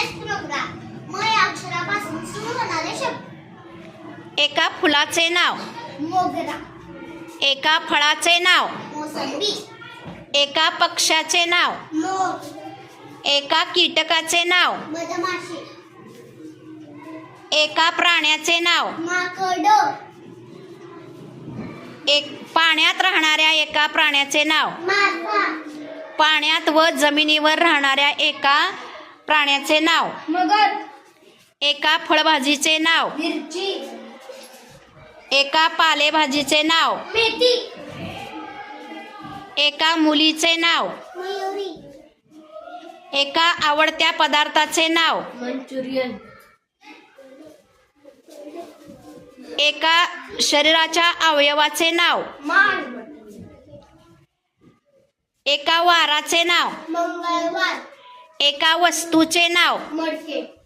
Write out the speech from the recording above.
म्हणजेच प्रोग्राम. म या अक्षरापासून सुरू होणारे शब्द. एका फुलाचे नाव. मोगरा. एका फळाचे नाव. मोसंबी. एका पक्ष्याचे नाव. मोर. एका कीटकाचे नाव. मधमाशी. एका प्राण्याचे नाव. माकड. एक पाण्यात राहणाऱ्या एका प्राण्याचे नाव. मासा. पाण्यात व जमिनीवर राहणाऱ्या एका प्राण्याचे नाव. मगर. एका फळभाजीचे नाव. मिरची. एका पालेभाजीचे नाव. मेथी. एका मुलीचे नाव. मयुरी. एका आवडत्या पदार्थाचे नाव. मंचुरियन. एका शरीराच्या अवयवाचे नाव. मान. एका वाराचे नाव. मंगळवार. एका वस्तूचे नाव. मडके.